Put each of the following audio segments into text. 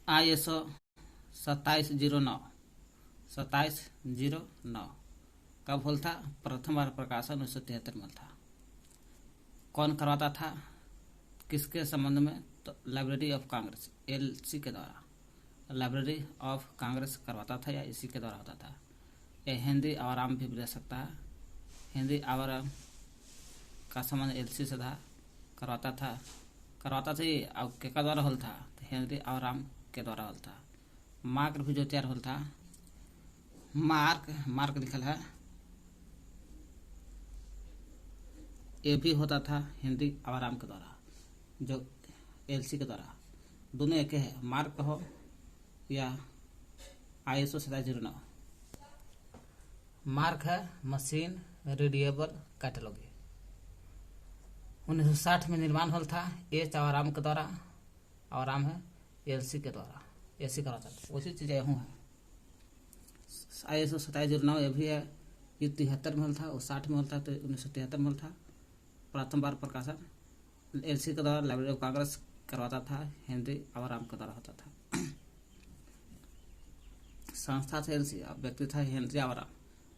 ISO 2709 कब हुआ था? प्रथम बार प्रकाशन 1973 में था। कौन करवाता था? किसके संबंध में? तो लाइब्रेरी ऑफ कांग्रेस, LC के द्वारा। लाइब्रेरी ऑफ कांग्रेस करवाता था या इसी के द्वारा होता था। यह हिंदी आवाराम भी रह सकता है। हिंदी आवाराम का संबंध LC से था, करवाता था ये अब के द्वारा होल था? तो हिंदी आवाराम के द्वारा होल था। मार्क भी जो तैयार होल था, मार्क लिखल है, ये भी होता था हिंदी आवाराम के द्वारा, जो LC के द्वारा। दोनों एक है, मार्क हो या ISO 2709। मार्क है मशीन रीडेबल कैटलॉग, 1960 में निर्माण होल था H आवाराम के द्वारा। आवाराम है LC के द्वारा, ऐसी कराता था। उसी चीज़ यहूँ है। ISO 2709 ये भी है, ये 73 में होल था और 60 में होल था, तो 1973 में होल था। प्रथम बार प्रकाशन LC के द्वारा लाइब्रेरी ऑफ कांग्रेस करवाता था, हिंदी आवाराम के द्वारा होता था। संस्था था LC, व्यक्ति था हिंदी आवाराम,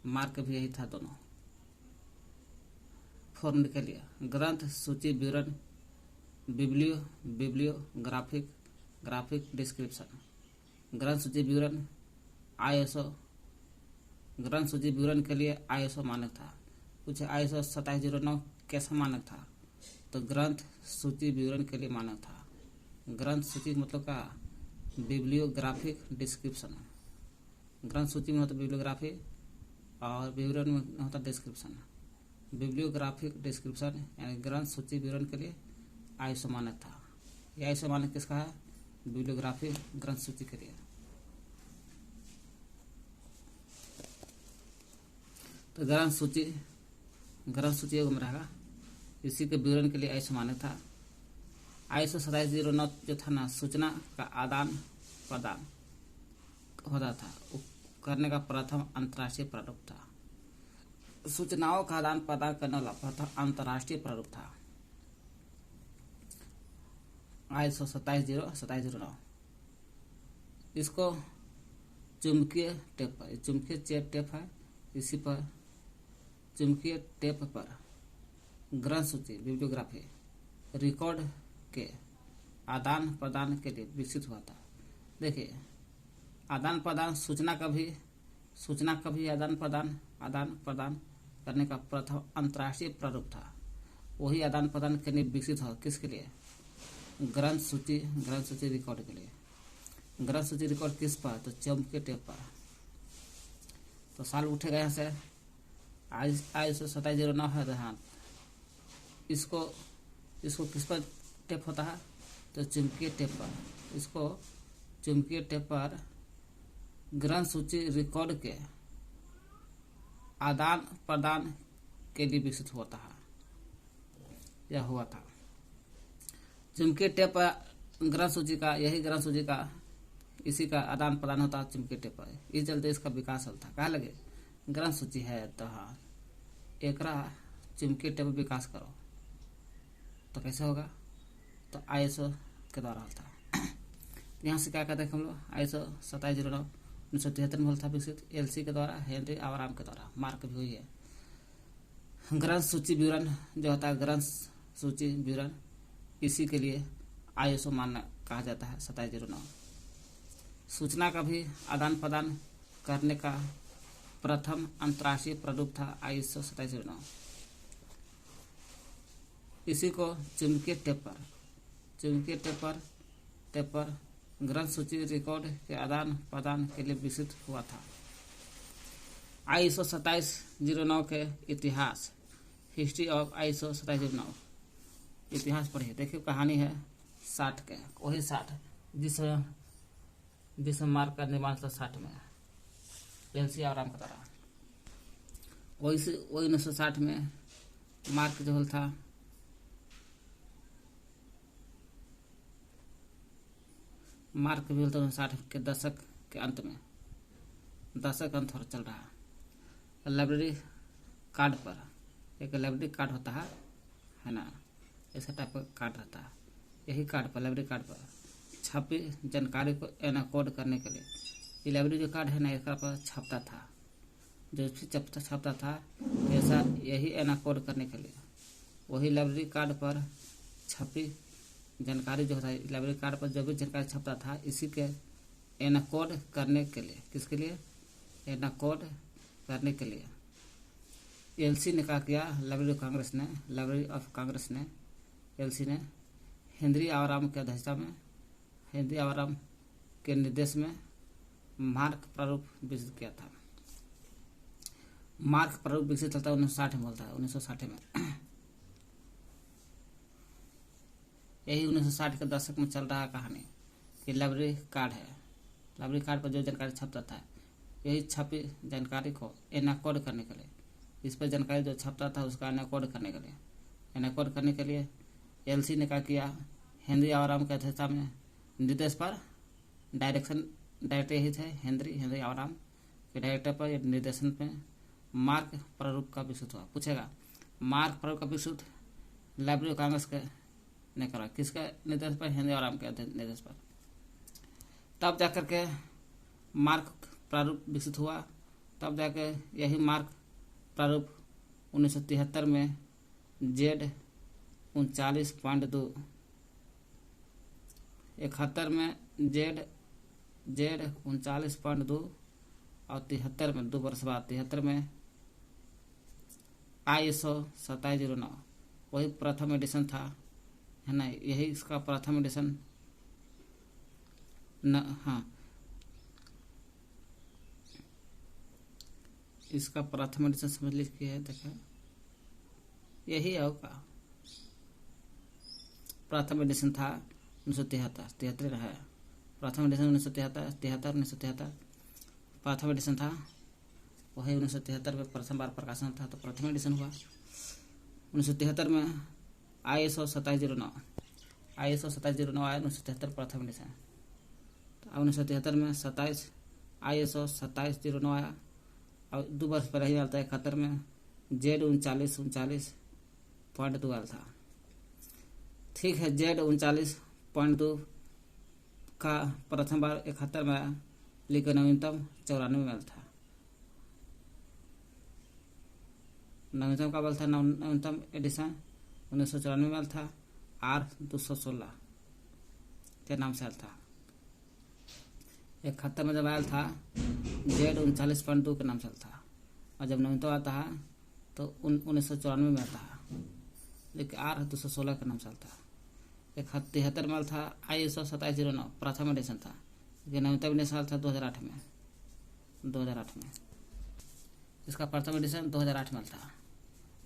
मार्क भी यही था दोनों। फॉर्म निकल लिया, ग्रंथ सूची विवरण, ग्राफिक डिस्क्रिप्शन। ग्रंथ सूची विवरण ISO, ग्रंथ सूची विवरण के लिए ISO मानक था। कुछ ISO 2709 कैसा मानक था? तो ग्रंथ सूची विवरण के लिए मानक था। ग्रंथ सूची मतलब का बिब्लियोग्राफिक डिस्क्रिप्शन। ग्रंथ सूची में होता बिब्लियोग्राफी और विवरण में होता डिस्क्रिप्शन। बिब्लियोग्राफिक डिस्क्रिप्शन यानी ग्रंथ सूची विवरण के लिए ISO मानक था। यह ISO मानक किसका है? बिब्लियोग्राफी ग्रंथ सूची के लिए। तो ग्रंथ सूची एगो में रहेगा, इसी के विवरण के लिए ISO मानक था। ISO 2709 जो था ना, सूचना का आदान प्रदान होता था, करने का प्रथम अंतर्राष्ट्रीय प्रारूप था। सूचनाओं का आदान प्रदान करने वाला प्रथम अंतर्राष्ट्रीय प्रारूप था ISO 2709। इसको चुंबकीय टेप पर, चुंबकीय टेप है, इसी पर चुंबकीय टेप पर ग्रंथ सूची बिब्लियोग्राफी रिकॉर्ड के आदान प्रदान के लिए विकसित हुआ था। देखिए, आदान प्रदान सूचना का भी आदान प्रदान करने का प्रथम अंतर्राष्ट्रीय प्रारूप था। वही आदान प्रदान के लिए विकसित हुआ, किसके लिए? ग्रंथ सूची रिकॉर्ड के लिए। ग्रंथ सूची रिकॉर्ड किस पर? तो चुंबकीय टेप पर। तो साल उठेगा यहाँ से, ISO 2709 है। हाँ, इसको किस पर टेप होता है? तो चुंबकीय टेप पर। इसको चुंबकीय टेप पर ग्रंथ सूची रिकॉर्ड के आदान प्रदान के लिए विकसित होता है, यह हुआ था। चुंबकीय टेप पर ग्रंथ सूची का, इसी का आदान प्रदान होता है चुंबकीय टेप पर। इस चलते इसका विकास होता है। कहा लगे ग्रंथ सूची है तो हाँ, एकरा चुंबकीय टेप विकास करो, तो कैसे होगा? तो ISO के द्वारा होता है। यहाँ से क्या कहते हैं हम लोग? ISO 2709 1973 में था विकसित, LC के द्वारा, हिंदी आवाराम के द्वारा। मार्क भी हुई है। ग्रंथ सूची विवरण जो होता है, ग्रंथ सूची विवरण, इसी के लिए ISO मानक कहा जाता है 2709। सूचना का भी आदान प्रदान करने का प्रथम अंतर्राष्ट्रीय प्रारूप था ISO 2709। इसी को चुंबकीय टेप पर ग्रंथ सूची रिकॉर्ड के आदान प्रदान के लिए विकसित हुआ था। ISO 2709 के इतिहास, हिस्ट्री ऑफ ISO 2709। इतिहास पढ़िए, देखिए कहानी है 60 के, वही 60 जिस मार्क का निर्माण था 60 में, LC आवाराम का द्वारा। वही 1960 में मार्क जो होल था, मार्क भी होता है 60 के दशक के अंत में, दशक अंत चल रहा है। लाइब्रेरी कार्ड पर, एक लाइब्रेरी कार्ड होता है ना, ऐसा टाइप का कार्ड रहता है, यही कार्ड पर, लाइब्रेरी कार्ड पर छपी जानकारी को एनकोड करने के लिए। ये लाइब्रेरी जो कार्ड है ना, इसका पर छपता था, जो भी छपता था ऐसा, यही एनकोड करने के लिए। वही लाइब्रेरी कार्ड पर छपी जानकारी जो था, लाइब्रेरी कार्ड पर जो भी जानकारी छपता था, इसी के एनकोड करने के लिए। किसके लिए? एनकोड करने के लिए। एलसी ने क्या किया? लाइब्रेरी ऑफ कांग्रेस ने एलसी ने हेनरी आवाराम की अध्यक्षता में, हेनरी आवाराम के निर्देश में मार्क प्रारूप विकसित किया था। मार्क प्रारूप विकसित होता है 1960 में, बोलता है 1960 में। यही 1960 के दशक में चल रहा कहानी कि लाइब्रेरी कार्ड है, लाइब्रेरी कार्ड पर जो जानकारी छपता था, यही छपी जानकारी को एनकोड करने के लिए, इस पर जानकारी जो छपता था उसका एनकोड करने के लिए। एनकोड करने के लिए एलसी ने क्या किया? हेनरी आवाराम के अध्यक्षता में निर्देश पर डायरेक्टर यही थे, हेनरी आवाराम के डायरेक्टर पर निर्देशन पे मार्क प्रारूप का विकसित हुआ। पूछेगा मार्क प्रारूप का विकसित लाइब्रेरी कांग्रेस के ने करा, किसके निर्देश पर? हेनरी आवाराम के निर्देश पर। तब जाकर के मार्क प्रारूप विकसित हुआ। तब जाके यही मार्क प्रारूप 1973 में Z 39.2, 71 में Z 39.2 और 73 में 2 वर्ष बाद 73 में ISO 2709, वही प्रथम एडिशन था, है ना, यही इसका प्रथम एडिशन हाँ, इसका प्रथम एडिशन समझ लीजिए है, देखा यही होगा। प्रथम एडिशन था 1973 है, प्रथम एडिशन 1973 प्रथम एडिशन था, वही 1973 में प्रथम बार प्रकाशन था, तो प्रथम एडिशन हुआ। 1973 में ISO 2709 आया 1973 प्रथम एडिशन। तो 1973 में 27 ISO 2709 आया, और 2 वर्ष पहले ही आता है 71 में Z 39.2 आया था। ठीक है, Z 39.2 का प्रथम बार 71 में आया, लेकिन नवीनतम 94 में था। नवीनतम का बल था, नवीनतम एडिशन 1994 में था, R216 के नाम से आया था। 71 में जब आया था Z 39.2 के नाम से था, और जब नवीनतम आता है तो 1994 में आता है, लेकिन R216 के नाम से था। 73 में था ISO 2709 प्रथम एडिशन था, लेकिन नवीनतम एडिशन था 2008 में। इसका प्रथम एडिशन 2008 में था।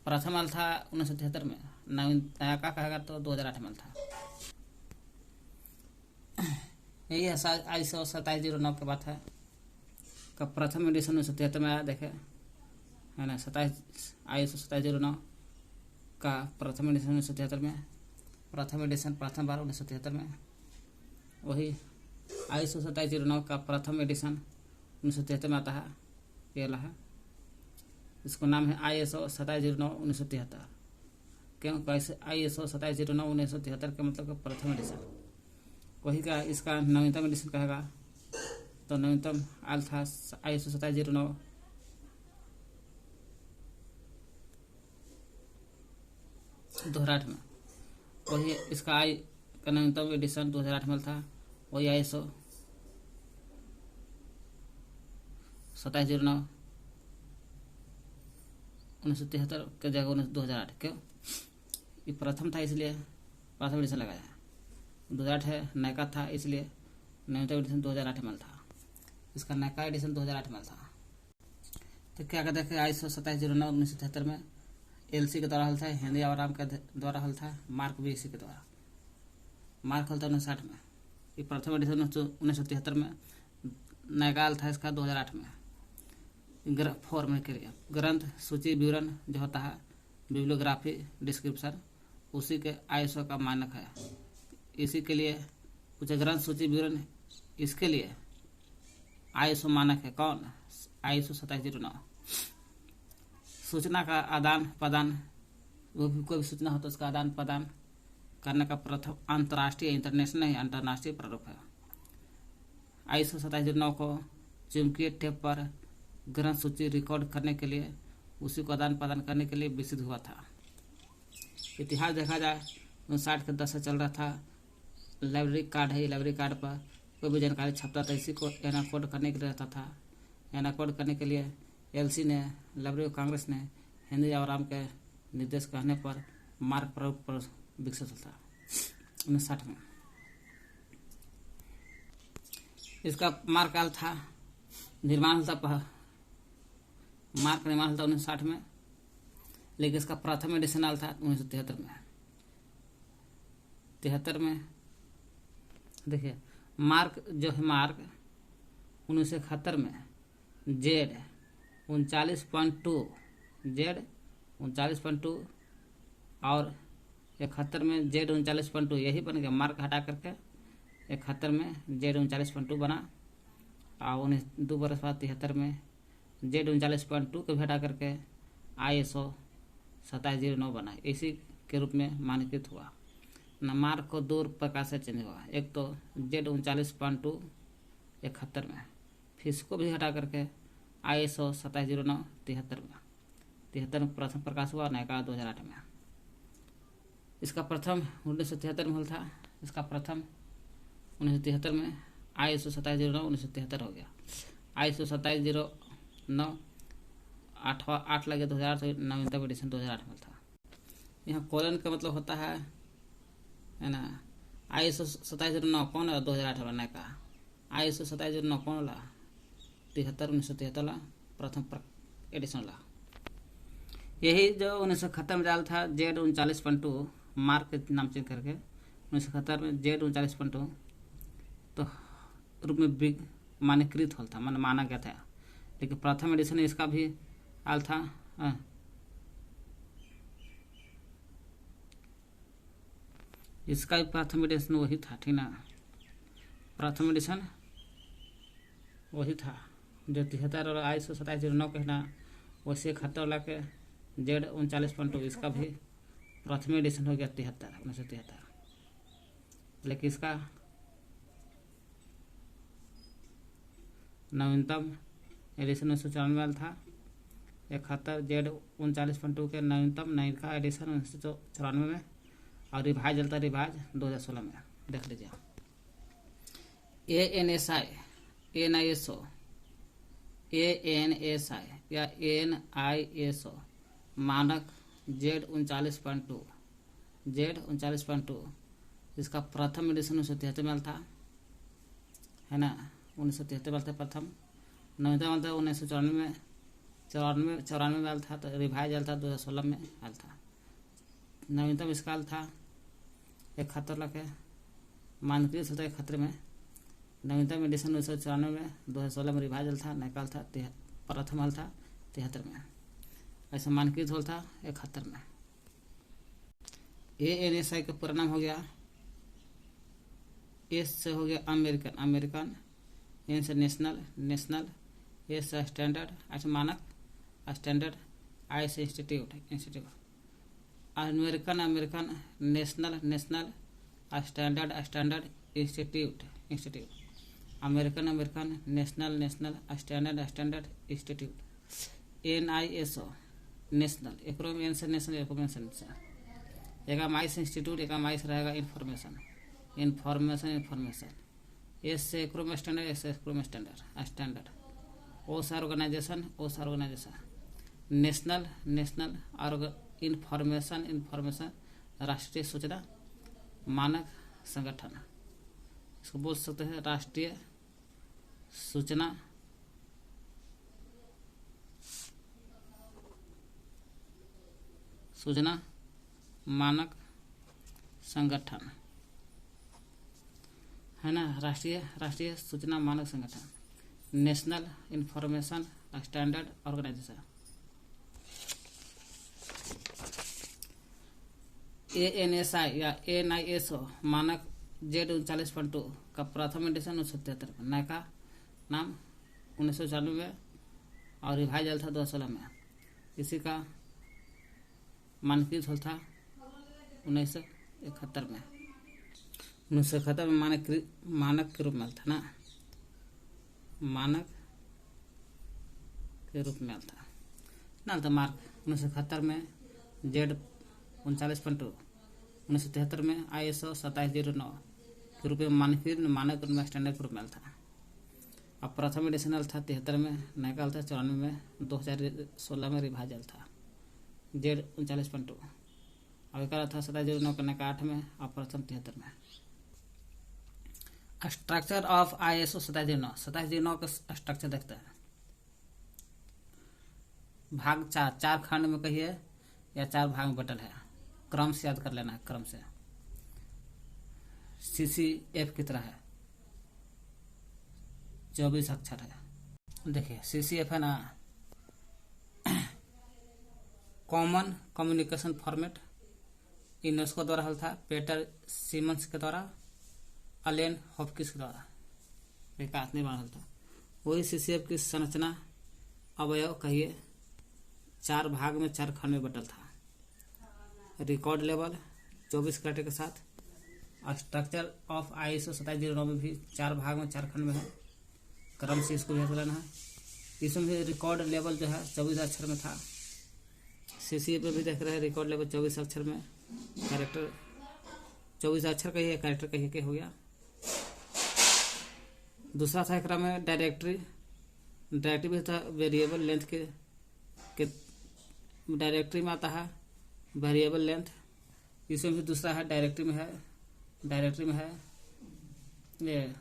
प्रथम माल था 1973 में, नया का कहेगा तो 2008 में था। यही है ISO 2709 के बात है। का प्रथम एडिशन 1973 में आया, देखे है ना, ISO 2709 का प्रथम एडिशन 1973 में, प्रथम एडिशन प्रथम बार 1973 में। वही ISO 2709 का प्रथम एडिशन 1973 में आता है, ये वाला है। इसको नाम है ISO 2709 1973। क्यों? कैसे ISO 2709 1973 के मतलब प्रथम एडिशन। वही का इसका नवीनतम एडिशन कहेगा, तो नवीनतम आल था ISO 2709 2008 में। वही इसका का नवीनतम एडिशन 2008 में था। वही ISO 2709 1973 के जगह 2008। क्यों? ये प्रथम था इसलिए प्रथम एडिशन लगाया। 2008 है, नयका था इसलिए नवीनतम एडिशन 2008 में था। इसका नयका एडिशन 2008 में था। तो क्या कहते हैं कि ISO 2709 1973 में LC के द्वारा हल था, हेनरी आवाराम के द्वारा हल था, मार्क भी इसी के द्वारा। मार्क हल था 1960 में, ये प्रथम एडिशन 1973 में, नयका हल था इसका 2008 में। फॉर्म के लिए ग्रंथ सूची विवरण जो होता है, बिब्लियोग्राफी डिस्क्रिप्शन, उसी के ISO का मानक है। इसी के लिए कुछ ग्रंथ सूची विवरण, इसके लिए ISO मानक है। कौन? ISO 2709। सूचना का आदान प्रदान, वो भी कोई भी सूचना हो तो उसका आदान प्रदान करने का प्रथम अंतर्राष्ट्रीय अंतर्राष्ट्रीय प्रारूप है। ISO 2709 को चुंबकीय टेप पर ग्रंथ सूची रिकॉर्ड करने के लिए, उसी को आदान प्रदान करने के लिए विकसित हुआ था। इतिहास देखा जाए 59 के 10 से चल रहा था। लाइब्रेरी कार्ड है, ये लाइब्रेरी कार्ड पर कोई भी जानकारी छपता था, इसी को एनाकोड करने के लिए रहता था। एनाकोड करने के लिए LC ने, लाइब्रेरी कांग्रेस ने हेनरी आराम के निर्देश कहने पर मार्क प्रारूप पर विकसित होता 59 में। इसका मार्क काल था, निर्माण था, मार्क निर्माण था 1960 में, लेकिन इसका प्रथम एडिशन आल था 1973 में। 73 में देखिए मार्क जो है, मार्क 1971 में Z 39.2, Z 39.2 और 71 में Z 39.2, यही बन गया। मार्क हटा करके 71 में Z 39.2 बना, और 2 बरस बाद 73 में Z 39.2 को भी हटा करके ISO 2709 बना। इसी के रूप में मानकीकृत हुआ। मार्क को 2 प्रकार से चेंज हुआ। एक तो Z 39.2 71 में, फिर इसको भी हटा करके ISO 2709 73 में। 73 में प्रथम प्रकाश हुआ, नया 2008 में। इसका प्रथम 1973 में था। इसका प्रथम 1973 में ISO 2709 1973 हो गया। ISO 2709 8 लगे 2008, नवीनतम एडिशन 2008 में था। यहाँ कोलन का मतलब होता है ना। ISO 2709 कौन है? 2008 वाला नया का। ISO 2709 कौन वाला? 1973 वाला प्रथम एडिशन वाला। यही जो 1971 में डाल था Z 39.2, मार्क के नाम चेंज करके 1971 में Z 39.2 तो रूप में बिग मानकीकृत होता, माना गया था। लेकिन प्रथम एडिशन इसका भी आल था। इसका भी प्रथम एडिशन वही था, ठीक ना। प्रथम एडिशन वही था जो 73 और ISO 2709 कहना, वैसे 71 वाला के Z 39.2, इसका भी प्रथम एडिशन हो गया 1973। लेकिन इसका नवीनतम एडिशन 1994 था। 71 Z 39.2 के नवीनतम नई का एडिशन 1994 में, और रिवाइज चलता 2016 में। देख लीजिए ANSI, NISO, ANSI या NISO मानक Z 39.2, Z 39.2 इसका प्रथम एडिशन 1973 में था, है ना। 1973 में था प्रथम। नवीनतम था 1994 में, 94 में आल था। तो रिवाइज आल था 2016 में आल था। नवीनतम इसका आल था 71 लाख मानकीकृत होता है 71 में। नवीनतम एडिशन 1994 में, 2016 में रिवाइज आल था, नया था प्रथम आल था 73 में। ऐसा मानकीकृत होता था 71 में। ANSI का पूरा नाम हो गया, S से हो गया अमेरिकन, N से नेशनल, S से स्टैंडर्ड, I से मानक स्टैंडर्ड, I से institute, American National Standard institute, American National Standard Institute. NISO national, एक N से नेशनल, एक में से एक माइस इंस्टीट्यूट, एक माइस रहेगा इन्फॉर्मेशन। एस से एक्रोम स्टैंडर्ड, एस से एक्रोम स्टैंडर्ड। ओस ऑर्गेनाइजेशन, नेशनल इन्फॉर्मेशन राष्ट्रीय सूचना मानक संगठन, इसको बोल सकते हैं राष्ट्रीय सूचना मानक संगठन, है ना। राष्ट्रीय सूचना मानक संगठन, National Information standard Organization. ANSI या NISO मानक Z 39.2 का प्रथम एडिशन 1973 में, नया का नाम 1994 में, और रिवाइज था 2016 में। इसी का मानकीकृत होता 19 1971 में 1971 में मानक के रूप में था ना, मानक के रूप में था ना। तो मार्क 1971 में जेड 39.2, 1973 में ISO 2709 के रूप में मानक में स्टैंडर्ड के रूप में था। अब प्रथम एडिशनल था 73 में, नैकाल था 94 में, 2016 में रिवाइजल था जेड 39.2। अब एक था 2709 का नैका 8 में और प्रथम 73 में। स्ट्रक्चर ऑफ ISO 2709 का स्ट्रक्चर देखते हैं। भाग 4 खंड में कहिए या 4 भाग में बटल है, क्रम से याद कर लेना है, क्रम से। CCF की तरह है, 24 अक्षर है। देखिए CCF है ना, कॉमन कम्युनिकेशन फॉर्मेट, यूनेस्को द्वारा हल था, पीटर सिमंस के द्वारा, अलेन हॉपकिंस के द्वारा विकास निर्माण हल था। वही CCF की संरचना अवयव कहिए 4 भाग में 4 खंड में बटल था। रिकॉर्ड लेवल 24 कैरेक्टर के साथ। स्ट्रक्चर ऑफ ISO 2709 में भी 4 भाग में 4 खंड में है, क्रम से इसको भी लेना है। इसमें भी रिकॉर्ड लेवल जो है 24 अक्षर में था। CCF में भी देख रहे हैं रिकॉर्ड लेवल 24 अक्षर में, कैरेक्टर 24 अक्षर का ही है, कैरेक्टर का ही हो गया। दूसरा था क्रम में डायरेक्टरी भी था, वेरिएबल लेंथ के डायरेक्टरी में आता है वेरिएबल लेंथ। इसमें भी दूसरा है डायरेक्टरी में है ये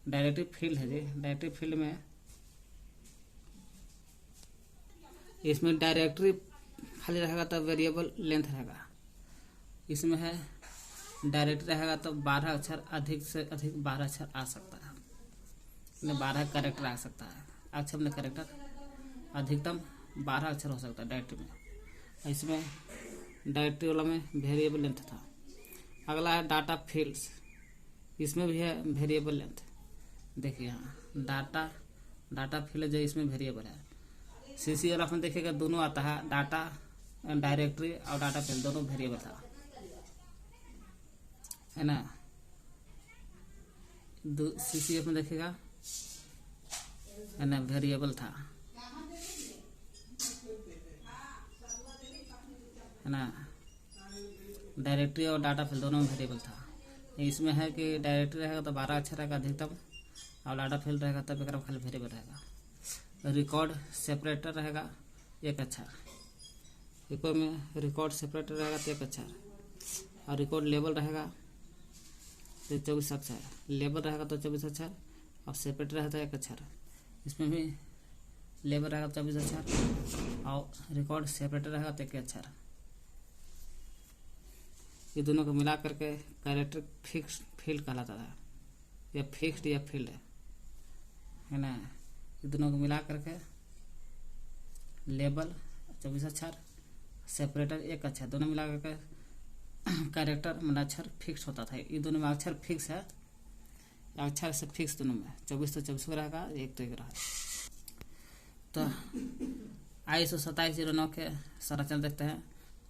डायरेक्टरी फील्ड है जी। डायरेक्टरी फील्ड में इसमें डायरेक्टरी खाली रहेगा तो वेरिएबल लेंथ रहेगा। इसमें है डायरेक्टरी रहेगा तो 12 अक्षर, अधिक से अधिक 12 अक्षर आ सकता है, 12 कैरेक्टर आ सकता है। अक्षर में कैरेक्टर अधिकतम 12 अक्षर हो सकता है डायरेक्टरी में। इसमें डायरेक्टरी वाला में वेरिएबल लेंथ था। अगला है डाटा फील्ड्स, इसमें भी है वेरिएबल लेंथ। देखिए यहाँ डाटा फील्ड जो इसमें वेरिएबल है। CCF में देखिएगा दोनों आता है, डाटा डायरेक्टरी और डाटा फील्ड दोनों वेरिएबल था, है ना। CCF में देखिएगा है ना, वेरिएबल था, है ना। डायरेक्टरी और डाटा फील्ड दोनों में वेरिएबल था। इसमें है कि डायरेक्टरी रहेगा तो 12 अक्षर रहेगा अधिकतम, और डाटा फील्ड रहेगा तब एक खाली वेरिएबल रहेगा। रिकॉर्ड सेपरेटर रहेगा 1 अक्षर, रिकॉर्ड में रिकॉर्ड सेपरेटर रहेगा तो 1 अक्षर, और रिकॉर्ड लेवल रहेगा तो 24 अक्षर। लेवल रहेगा तो 24 अक्षर और सेपरेटर रहेगा तो 1 अक्षर। इसमें भी लेवल रहेगा 24 अक्षर और रिकॉर्ड सेपरेटर रहेगा तो 1 अक्षर। ये दोनों को मिला करके कैरेक्टर फिक्स फील्ड कहलाता है, या फिक्स्ड या फील्ड है ना। ये दोनों को मिला करके लेबल 24 अक्षर, सेपरेटर 1 अक्षर, दोनों मिला करके कैरेक्टर मतलब अक्षर फिक्स होता था। ये दोनों में अक्षर फिक्स है, अक्षर से फिक्स दोनों में 24 तो 24 का रहेगा, 1 तो 1 रहा। तो ISO 2709 के संरचना देखते हैं।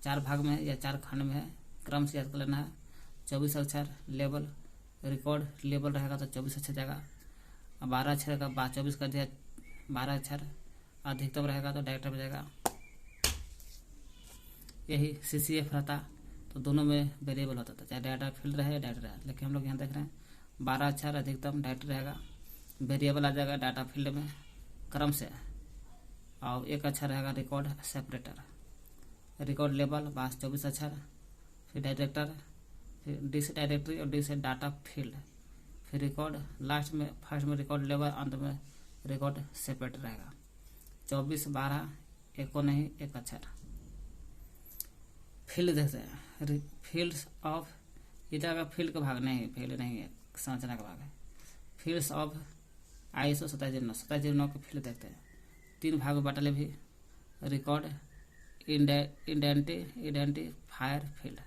4 भाग में या 4 खंड में है, क्रम से याद कर लेना है। 24 अक्षर लेवल, रिकॉर्ड लेवल रहेगा तो 24 अक्षर जाएगा, 12 अक्षर का 24 का दिया 12 अक्षर अधिकतम रहेगा तो डायरेक्टर में जाएगा। यही CCF रहता तो दोनों में वेरिएबल होता था, चाहे डाटा फील्ड रहे या डायरेक्टर रहे। लेकिन हम लोग यहाँ देख रहे हैं 12 अक्षर अधिकतम डायरेक्टर रहेगा, वेरिएबल आ जाएगा डाटा फील्ड में क्रम से, और 1 अक्षर रहेगा रिकॉर्ड सेपरेटर। रिकॉर्ड लेवल 24 अक्षर, फिर डायरेक्टर, फिर डी से डायरेक्टरी और डी से डाटा फील्ड, फिर रिकॉर्ड लास्ट में, फर्स्ट में रिकॉर्ड लेवल, अंत में रिकॉर्ड सेपरेटर रहेगा। 24 12 एको नहीं 1 अक्षर। फील्ड देखते हैं, फील्ड्स ऑफ, इधर का फील्ड का भाग नहीं, फील्ड नहीं है, संरचना का भाग है। फील्ड्स ऑफ ISO 2709 के फील्ड देखते हैं। 3 भाग में बांटले भी, record identifier field,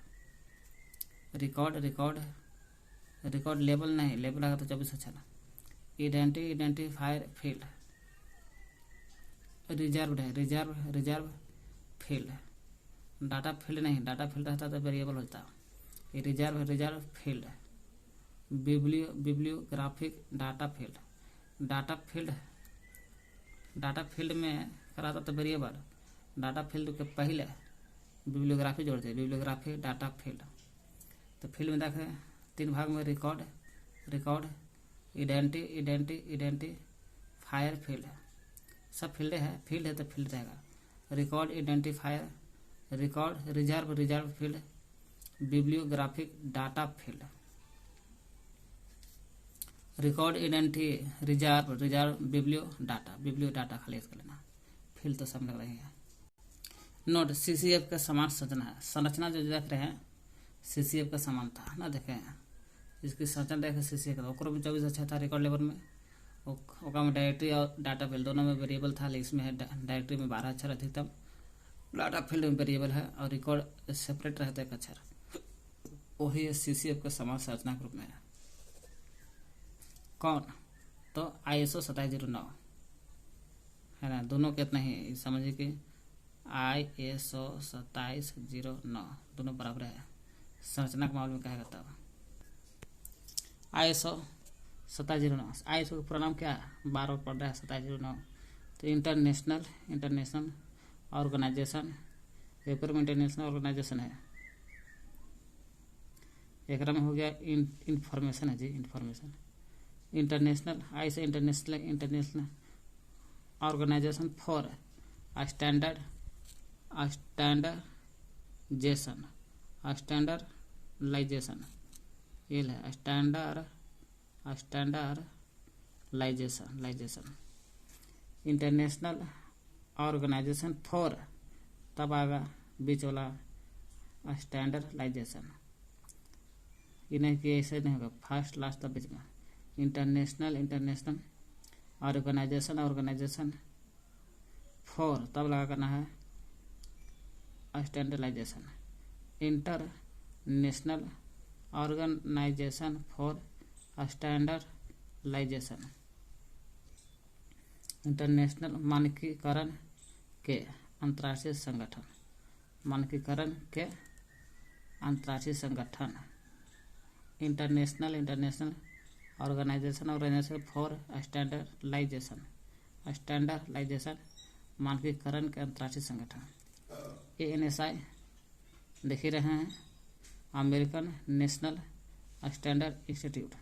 record level नहीं, लेवल आएगा तो 24 अक्षर। Identifier field, reserve field, data field नहीं, डाटा फील्ड रहता तो वेरिएबल होता। Reserve field, bibliographic data field, data field में कराता तो वेरिएबल, डाटा फील्ड के पहले बिब्लियोग्राफी जोड़ते हैं, बिब्लियोग्राफी डाटा फील्ड। तो फील्ड में देखें 3 भाग में, रिकॉर्ड, आइडेंटिफायर फील्ड, सब फील्ड है तो फील्ड रहेगा। Record, identifier, reserve field, bibliographic data field. Record, reserve, biblio data खाली इसका लेना, फील्ड तो सब लग रही है। नोट, सीसीएफ का समान संरचना जो देख रहे हैं सीसीएफ का समान था ना, देखें इसकी संरचना देखें सीसीएफ का, ओकरो में 24 अच्छा था रिकॉर्ड लेवल में, ओका में डायरेक्टरी और डाटा फील्ड दोनों में वेरिएबल था, लेकिन इसमें है डायरेक्टरी में 12 अक्षर अधिकतम, डाटा फील्ड में वेरिएबल है और रिकॉर्ड सेपरेट रहता है 1 अक्षर। वही है सीसीएफ का समान संरचना ग्रुप में है। कौन? तो ISO 2709 है ना, दोनों कितना ही समझिए कि ISO 2709 दोनों बराबर है। संरचना के मामले में कहेगा तब ISO 2709, ISO का पूरा नाम क्या है, बार बार पढ़ रहा है 2709। तो इंटरनेशनल ऑर्गेनाइजेशन, पेपर में इंटरनेशनल ऑर्गेनाइजेशन है, एक में हो गया इंफॉर्मेशन है जी, information international, ISO international organisation for standardisation, ये है स्टैंडर्डाइजेशन, इंटरनेशनल ऑर्गेनाइजेशन फॉर, तब आएगा बीच वाला स्टैंडर्डाइजेशन, ये नहीं कि ऐसे नहीं होगा, फर्स्ट लास्ट तब बीच में इंटरनेशनल ऑर्गेनाइजेशन फॉर, तब लगा करना है standardization, International organisation for Standardization, international मानकीकरण के अंतर्राष्ट्रीय संगठन, मानकीकरण के अंतर्राष्ट्रीय संगठन, इंटरनेशनल ऑर्गेनाइजेशन फॉर स्टैंडर्डाइजेशन मानकीकरण के अंतर्राष्ट्रीय संगठन। ANSI देख ही रहे हैं, American National Standard Institute,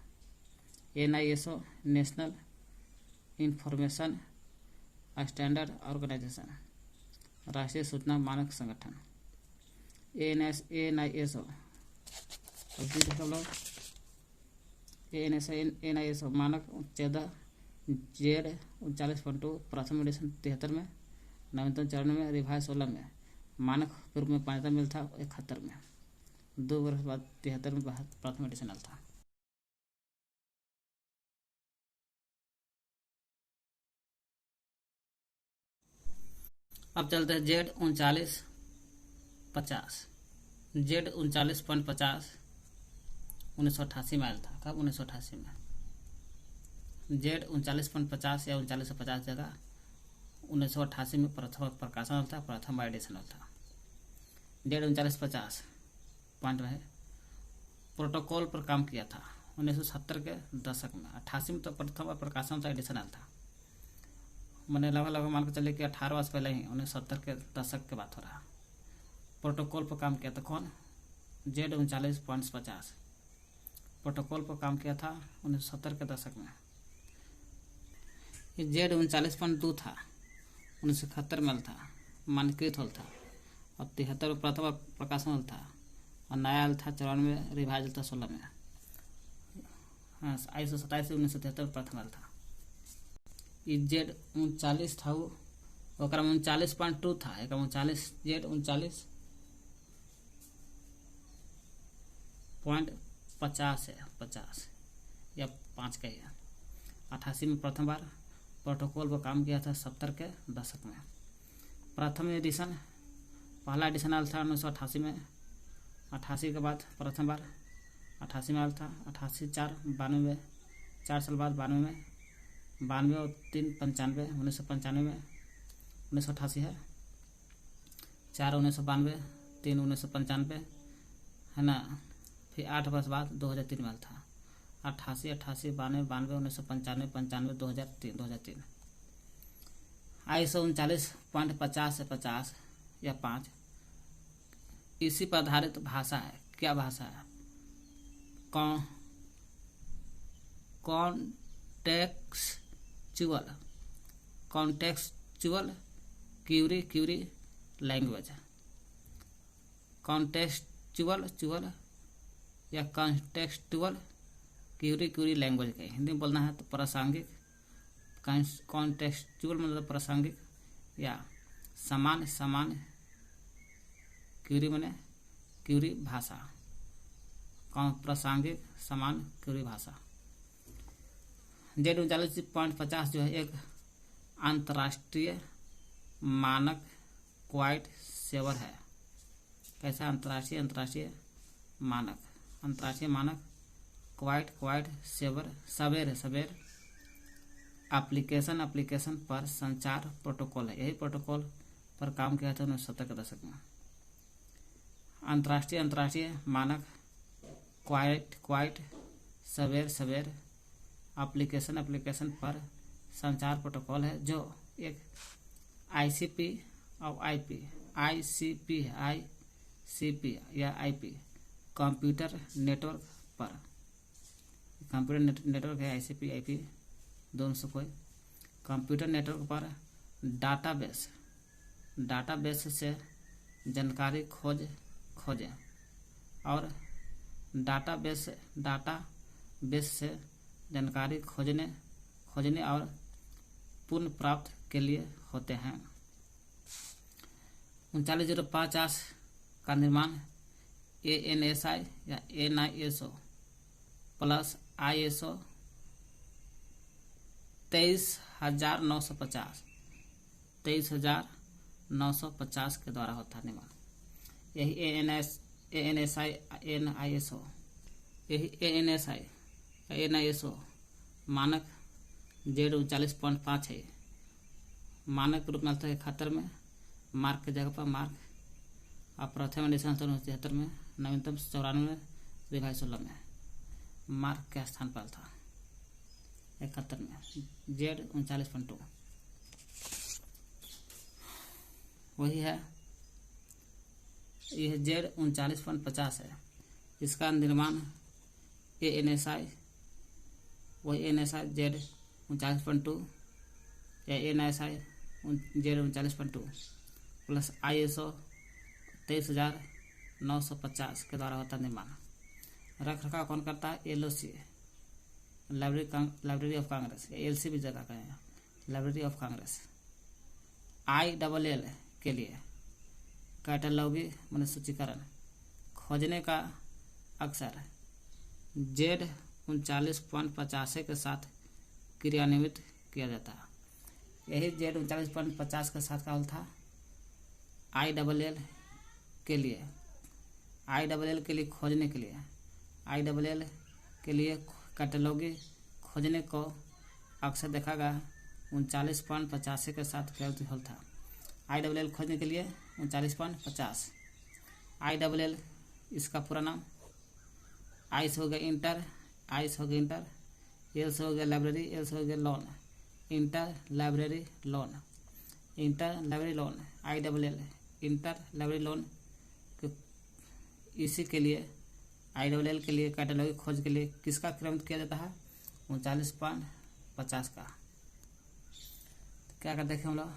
NISO National Information standard Organization, राष्ट्रीय सूचना मानक संगठन। NISO NISO मानक 14Z39.2 प्रथम एडिशन 73 में, नवीनतम चरण में रिवाइज 16 में, मानक के रूप में मान्यता मिल था 71 में, 2 वर्ष बाद 73 में प्रथम एडिशन आया था। अब चलते हैं Z3950, Z3950 1988 में आया था। कब? 1988 में। Z3950 या 3950 जगह 1988 में प्रथम प्रकाशन था, प्रथम एडिशन था। Z3950 पॉइंट में प्रोटोकॉल पर काम किया था 1970 के दशक में। 88 में तो प्रथम प्रकाशन था, एडिशन था। मैंने लगभग मान के चले कि 18 वर्ष पहले ही 1970 के दशक के बात हो रहा। प्रोटोकॉल पर काम किया था कौन? Z3950 प्रोटोकॉल पर काम किया था 1970 के दशक में। ये Z39.2 था, 1971 में था, मानकीकृत हल था, और 73 में प्रथम प्रकाशन हल था, और नया हल था 94 में, रिवाइज था 16 में। हाँ, ISO 27 1973 प्रथम हल था। ये Z39 था, वो 39.2 था, एक 39 Z39.50 है, 50 या 5 का ही है। 88 में प्रथम बार प्रोटोकॉल पर काम किया था 70 के दशक में। प्रथम एडिशन, पहला एडिशन आया था 1988 में। 88 के बाद प्रथम बार 88 में आया था। 88 4 92 में, 4 साल बाद 92 में, 92 और 3 95, 1995 में 1988 है। 4 1992, 3 1995 है ना, फिर 8 वर्ष बाद 2003 में था। 88, 88, 92, 92, 1995, 95, 2003। ISO 39.50 से 50 या 5 इसी पर आधारित भाषा है। क्या भाषा है? Contextual Curie language. कॉन्टेक्सचुअल या कॉन्टेक्सचुअल क्यूरी लैंग्वेज के हिंदी में बोलना है तो प्रासंगिक। कॉन्टेक्सचुअल मतलब प्रासंगिक या सामान्य क्यूरी माने क्यूरी भाषा। प्रासंगिक सामान्य क्यूरी भाषा। Z39.50 जो है एक अंतर्राष्ट्रीय मानक क्वाइट सेवर है। कैसा? अंतर्राष्ट्रीय मानक क्वाइट सवेर एप्लीकेशन पर संचार प्रोटोकॉल है। यही प्रोटोकॉल पर काम किया था 1970 के दशक में। अंतर्राष्ट्रीय मानक क्वाइट सवेर एप्लीकेशन पर संचार प्रोटोकॉल है जो एक ICP या IP कंप्यूटर नेटवर्क है। ICP IP दोनों से कोई कंप्यूटर नेटवर्क पर डाटाबेस से जानकारी खोजे और डाटाबेस से जानकारी खोजने और पुनः प्राप्त के लिए होते हैं। 39.050 का निर्माण ANSI या NISO प्लस ISO 23,950 के द्वारा होता है निर्माण। यही ANSI मानक Z39.5 है। मानक के रूप में आता है 71 में, मार्क की जगह पर मार्क, और प्रथम एडिशन 73 में, नवीनतम 94 में, रिवाइज 16 में। मार्क के स्थान पर था 71 में। Z39.2 वही है। यह Z39.50 है। इसका निर्माण ANSI Z39.2 या ANSI Z39.2 प्लस ISO 23,950 के द्वारा होता निर्माण। रख रखाव कौन करता है? LOC library of Congress, LC भी जगह कहेंगे, लाइब्रेरी ऑफ कांग्रेस। ILL के लिए कैटलॉगी माने सूचीकरण खोजने का अक्सर Z39.50 के साथ क्रियान्वित किया जाता है। यही Z39.50 के साथ का था ILL के लिए खोजने के लिए ILL के लिए कैटलॉगी खोजने को अक्सर देखा गया 39.50 के साथ क्या था। ILL खोजने के लिए 39.50। ILL इसका पूरा नाम आइस हो गया इंटर, LS हो गया लाइब्रेरी, LS हो गया loan, inter library loan, ILL inter library loan. इसी के लिए ILL के लिए कैटलॉगी खोज के लिए किसका क्रम किया जाता है? 39.50 का। क्या करते हैं हम लोग?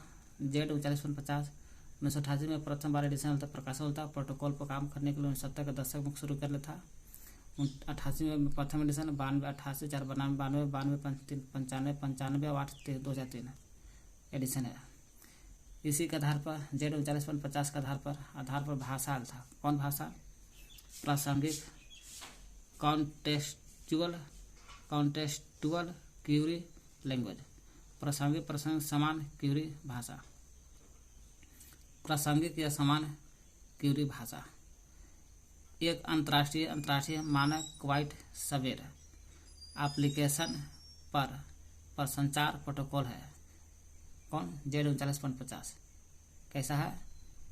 Z39.50 1988 में प्रथम बार एडिशन होता, प्रकाशन होता। प्रोटोकॉल पर काम करने के लिए 1970 के दशक में शुरू कर लेता। 88 में प्रथम एडिशन, 92, 88, 4, 92, 95, 95 और 8, 2003 एडिशन है। इसी के आधार पर Z39.50 के आधार पर भाषा था। कौन भाषा? प्रासंगिक कॉन्टेक्सचुअल क्यूरी लैंग्वेज। प्रासंगिक समान क्यूरी भाषा। प्रासंगिक या समान क्यूरी भाषा एक अंतर्राष्ट्रीय मानक क्वाइट सवेर एप्लीकेशन पर संचार प्रोटोकॉल है। कौन? Z39.50 कैसा है?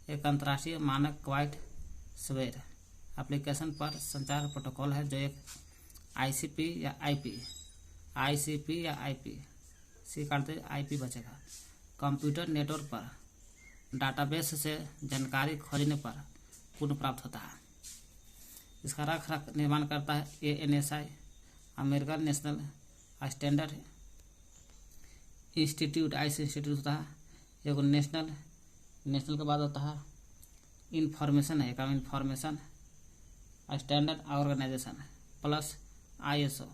एक अंतर्राष्ट्रीय मानक क्वाइट सवेर एप्लीकेशन पर संचार प्रोटोकॉल है जो एक आईसीपी या आईपी सी काटते आईपी बचेगा। कंप्यूटर नेटवर्क पर डाटाबेस से जानकारी खोजने पर पुनः प्राप्त होता है। इसका रख निर्माण करता है ANSI, American National Standard institute, IC institute होता है। एक नेशनल के बाद होता है इंफॉर्मेशन है, information standard organization plus ISO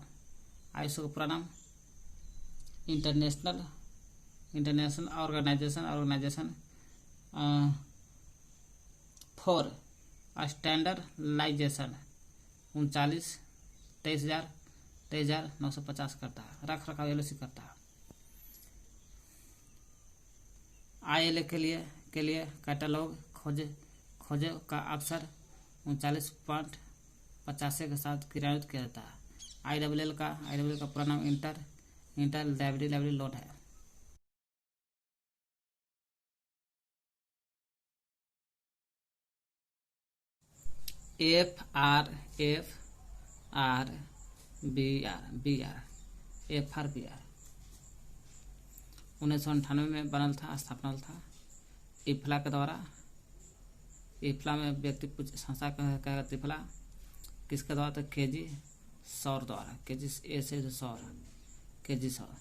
का पूरा नाम इंटरनेशनल ऑर्गेनाइजेशन फॉर स्टैंडर्डाइजेशन 23,950 करता है। रख रखाव LOC करता है। ILA के लिए कैटलॉग खोजे का अवसर 39.85 के साथ क्रियान्वित किया जाता है। IWL का पूरा नाम इंटर लाइब्रेरी लोड है। FRBR 1998 में बनल था, स्थापना था इफ्ला के द्वारा। इफ्ला में व्यक्ति कुछ संस्था कहेगा इफ्ला किसके द्वारा? तो KG सौर द्वारा, KG से सौर, KG सौर।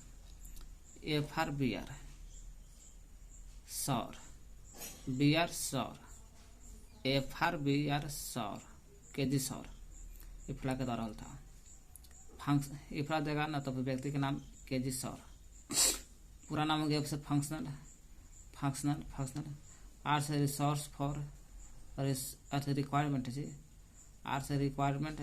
FRBR सौर, BR सौर, FRBR सौर, KG सौर इफ्ला के द्वारा होता है। इफ्ला देगा ना तो व्यक्ति के नाम KG सौर। पूरा नाम हो गया फंक्शनल आर से रिसोर्स फॉर रिक्वायरमेंट जी, आर से रिक्वायरमेंट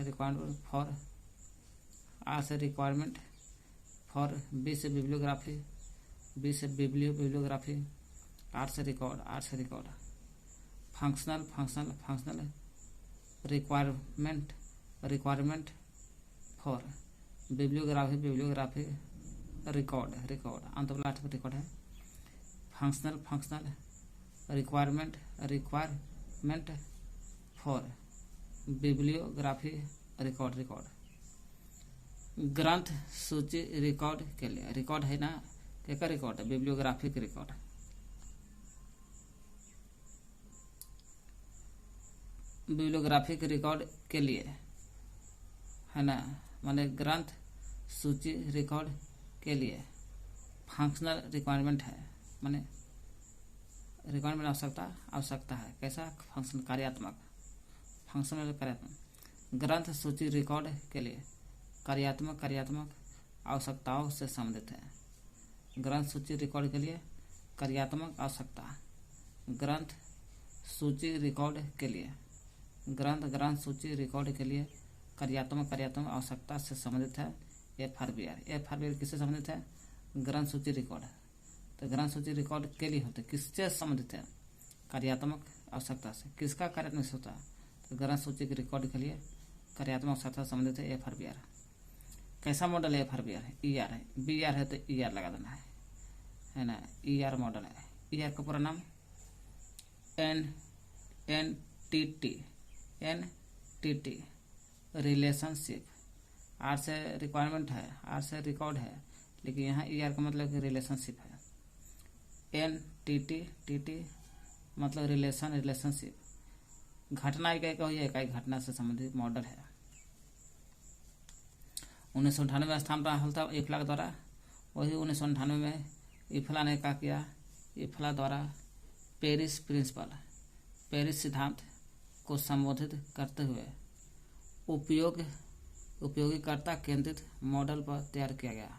फॉर बी से बिब्लियोग्राफी, आर से record functional requirement for bibliography record अंत वाला रिकॉर्ड है। Functional requirement for bibliography record. ग्रंथ सूची रिकॉर्ड के लिए, रिकॉर्ड है ना, क्या रिकॉर्ड है? Bibliographic record. बिब्लियोग्राफिक रिकॉर्ड के लिए है ना, माने ग्रंथ सूची रिकॉर्ड के लिए फंक्शनल रिक्वायरमेंट है, माने रिक्वायरमेंट आवश्यकता है। कैसा? फंक्शन कार्यात्मक ग्रंथ सूची रिकॉर्ड के लिए कार्यात्मक आवश्यकताओं से संबंधित है। ग्रंथ सूची रिकॉर्ड के लिए कार्यात्मक आवश्यकता, ग्रंथ सूची रिकॉर्ड के लिए ग्रंथ सूची रिकॉर्ड के लिए कार्यात्मक आवश्यकता से संबंधित है। FRBR किससे संबंधित है? ग्रंथ सूची रिकॉर्ड। तो ग्रंथ सूची रिकॉर्ड के लिए होते किससे संबंधित है? कार्यात्मक आवश्यकता से। किसका कार्यात्मक होता है? तो ग्रंथ सूची के रिकॉर्ड के लिए कार्यात्मक आवश्यकता से संबंधित है FRBR। कैसा मॉडल है FRBR? ER है। BR है तो ER लगा देना है ना। ER मॉडल है। ER का पूरा नाम NTT रिलेशनशिप। आर से रिक्वायरमेंट है, आर से रिकॉर्ड है, लेकिन यहाँ ER का मतलब रिलेशनशिप है। NTT मतलब रिलेशनशिप। घटना इकाई घटना से संबंधित मॉडल है। 1998 में स्थापना हुआ था इफ्ला के द्वारा। वही 1998 में इफ्ला ने क्या किया? इफ्ला द्वारा पेरिस सिद्धांत को संबोधित करते हुए उपयोगकर्ता केंद्रित मॉडल पर तैयार किया गया।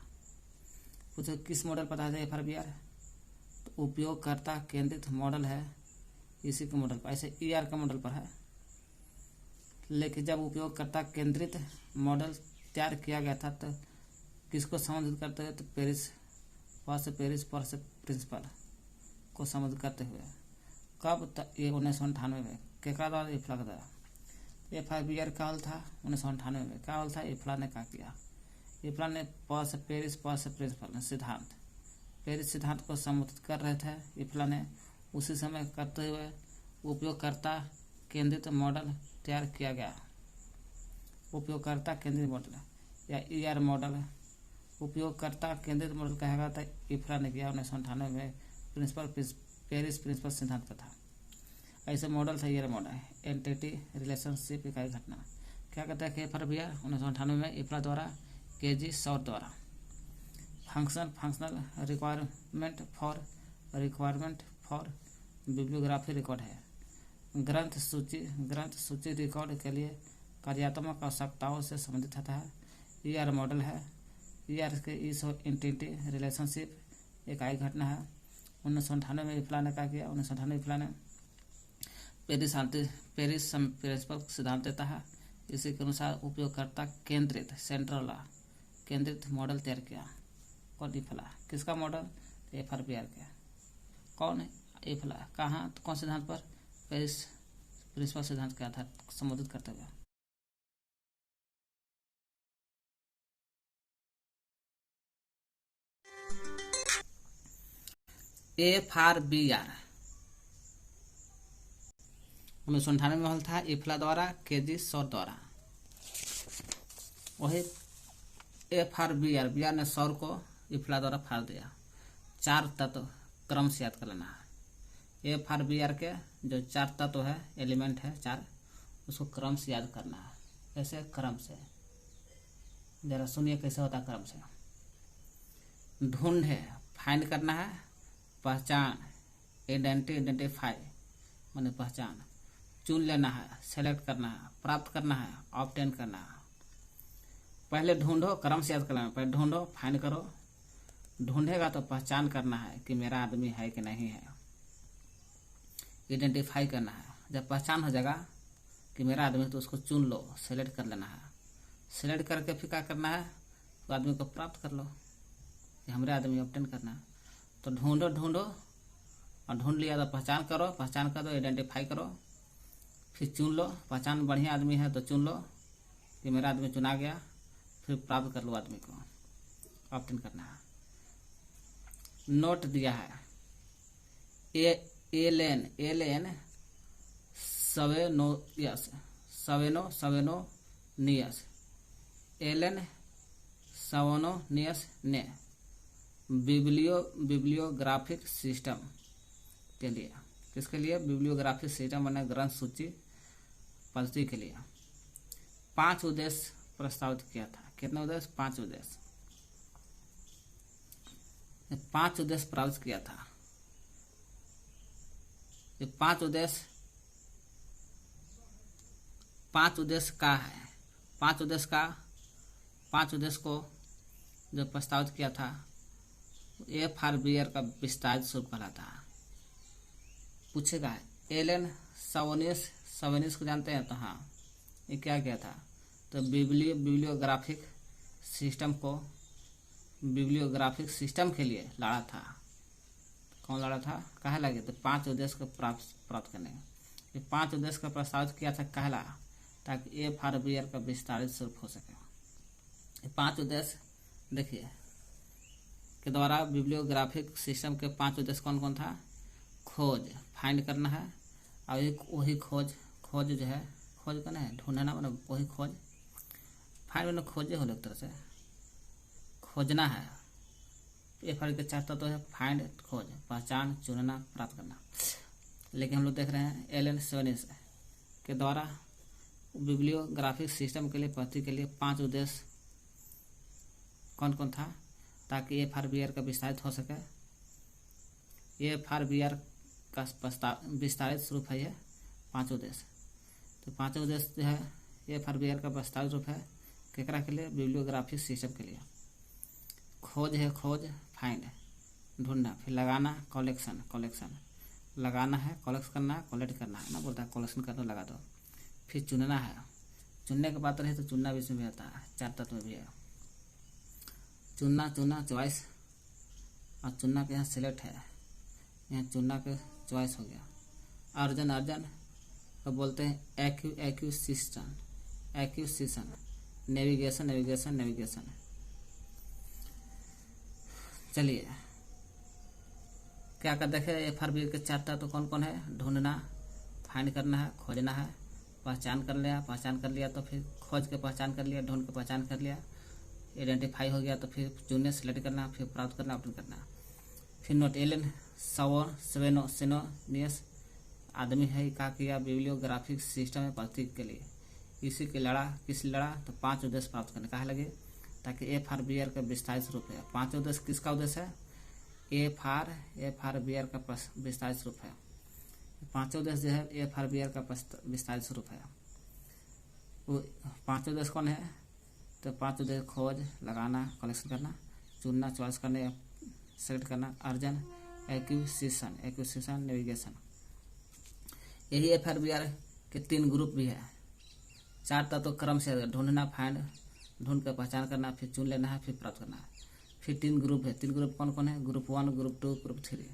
पूछो किस मॉडल पता है FRBR? तो उपयोगकर्ता केंद्रित मॉडल है, इसी के मॉडल पर। ऐसे ER का मॉडल पर है, लेकिन जब उपयोगकर्ता केंद्रित मॉडल तैयार किया गया था तो किसको संबोधित करते हुए? तो पेरिस प्रिंसिपल को संबोधित करते हुए। कब? ये 1998 में। क्या द्वारा? इफ्ला का द्वारा। FRBR का हल था 1998 में। क्या हल था? इफ्ला ने क्या किया? इफ्ला ने पेरिस प्रिंसिपल सिद्धांत को संबोधित कर रहे थे इफ्ला ने। उसी समय करते हुए उपयोगकर्ता केंद्रित मॉडल तैयार किया गया। उपयोगकर्ता केंद्रित मॉडल या ER मॉडल। उपयोगकर्ता केंद्रित मॉडल कहा था इफ्रा ने किया 1998 में पेरिस प्रिंसिपल सिद्धांत पर था। ऐसे मॉडल था ER मॉडल, एंटिटी रिलेशनशिप इकाई घटना। क्या कहता है FRBR 1998 में इफ्रा द्वारा, KG शॉर द्वारा। Functional requirement for bibliography record है। ग्रंथ सूची रिकॉर्ड के लिए कार्यात्मक आवश्यकताओं से संबंधित है। ER मॉडल है। ER के एंटिटी रिलेशनशिप इकाई घटना है। 1998 में इफ्ला ने क्या किया? 1998 इफ्ला ने पेरिस प्रिंसिपल सिद्धांत देता है। इसी के अनुसार उपयोगकर्ता केंद्रित केंद्रित मॉडल तैयार किया। कौन? इफ्ला। किसका मॉडल? FRBR का। कौन? इफ्ला। कहाँ? तो कौन सिद्धांत पर? पेरिस प्रिंसिपल सिद्धांत के आधार संबोधित करते हुए। FRBR 1998 में हल था इफ्ला द्वारा, KG शॉर द्वारा। वही FRBR ने शॉर को इफ्ला द्वारा फाड़ दिया। 4 तत्व क्रम से याद कर लेना है। FRBR के जो 4 तत्व है, एलिमेंट है 4, उसको क्रम से याद करना है। कैसे? क्रम से। जरा सुनिए कैसे होता है क्रम से। ढूंढ है, फाइंड करना है। पहचान, आइडेंटिफाई माने पहचान। चुन लेना है, सेलेक्ट करना है। प्राप्त करना है, ऑब्टेन करना है। पहले ढूंढो, क्रम से याद करना है। पहले ढूंढो, फाइंड करो। ढूंढेगा तो पहचान करना है कि मेरा आदमी है कि नहीं है। आइडेंटिफाई करना है। जब पहचान हो जाएगा कि मेरा आदमी, तो उसको चुन लो, सेलेक्ट कर लेना है। सेलेक्ट करके फिर क्या करना है? तो आदमी को प्राप्त कर लो कि हमारे आदमी, ऑब्टेन करना है। तो ढूंढो और ढूंढ लिया तो पहचान करो, आइडेंटिफाई करो। फिर चुन लो, पहचान बढ़िया आदमी है तो चुन लो कि मेरा आदमी चुना गया। फिर प्राप्त कर लो आदमी को, ऑब्टेन करना है। नोट दिया है एलेन सवेनोनियस एलेन सवेनोनियस ने बिब्लियोग्राफिक सिस्टम के लिए, किसके लिए? बिब्लियोग्राफिक सिस्टम बने ग्रंथ सूची पद्धति के लिए 5 उद्देश्य प्रस्तावित किया था। कितने उद्देश्य? 5 उद्देश्य। 5 उद्देश्य प्राप्त किया था। ये 5 उद्देश्य का है। 5 उद्देश्य को जो प्रस्तावित किया था, FRBR का विस्तारित स्वरूप कहलाता है। पूछेगा एलेन सवेनियस को जानते हैं? तो हाँ, ये क्या किया था? तो बिब्लियोग्राफिक सिस्टम के लिए लड़ा था। कौन लड़ा था? कहा लगे? तो 5 उद्देश्य को प्राप्त करने। ये 5 उद्देश्य का प्रस्तावित किया था कहला, ताकि FRBR का विस्तारित स्वरूप हो सके। ये 5 उद्देश्य देखिए के द्वारा बिब्लियोग्राफिक सिस्टम के 5 उद्देश्य कौन कौन था? खोज, फाइंड करना है। और एक वही खोज जो है, खोज करना है, ढूंढना, मतलब वही खोज। फाइंड मतलब खोजे हो, एक तरह से खोजना है। FR के 4 तत्व है, फाइंड, खोज, पहचान, चुनना, प्राप्त करना। लेकिन हम लोग देख रहे हैं एलेन सवेनियस के द्वारा बिब्लियोग्राफिक सिस्टम के लिए, पद्धति के लिए 5 उद्देश्य कौन कौन था, ताकि FRBR का विस्तारित हो सके। FRBR का विस्तारित स्वरूप है ये 5 उद्देश्य। तो 5 उद्देश्य जो है FRBR का विस्तारित रूप है केकरा के लिए? बिब्लियोग्राफिक सिस्टम के लिए। खोज है, खोज, फाइंड, ढूंढना। फिर लगाना, कलेक्शन, लगाना है, कलेक्ट करना है, कलेक्ट करना है ना, बोलता है कलेक्शन कर दो, लगा दो। फिर चुनना है। चुनने की बात रही तो चुनना भी इसमें भी आता है, 4 तत्व में भी है। चुनना चॉइस, और चुनना के यहाँ सिलेक्ट है, यहाँ चुनना के चॉइस हो गया। अर्जन तो बोलते हैं एक्विजिशन, नेविगेशन। चलिए क्या कर देखे FRBR के 4 तत्व कौन कौन है? ढूंढना, फाइंड करना है, खोजना है, पहचान कर लिया तो फिर खोज के पहचान कर लिया, ढूंढ के पहचान कर लिया, आइडेंटिफाई हो गया तो फिर चुनने सेलेक्ट करना, फिर प्राप्त करना, अपडेट करना। फिर नोट एलन सेनोनियस आदमी है, क्या किया बिब्लियोग्राफिक सिस्टम में प्रतीक के लिए किस लड़ा तो 5 उद्देश्य प्राप्त करने कहा लगे, ताकि FRBR का विस्तारित रूप है। 5 उद्देश्य किसका उद्देश्य है? FRBR का विस्तारित रूप है। 5 उद्देश्य जो है FRBR का विस्तारित रूप है। वो 5 उद्देश्य कौन है? तो 5 उद्देश्य खोज, लगाना, कलेक्शन करना, चुनना, चॉइस करना, सेलेक्ट करना, अर्जन, एक्विजिशन, नेविगेशन। यही FRBR के 3 ग्रुप भी है। 4 तत्व क्रम से ढूंढना, ढूंढ कर पहचान करना, फिर चुन लेना है, फिर प्राप्त करना है। फिर 3 ग्रुप है। 3 ग्रुप कौन कौन है? Group 1, group 2, group 3।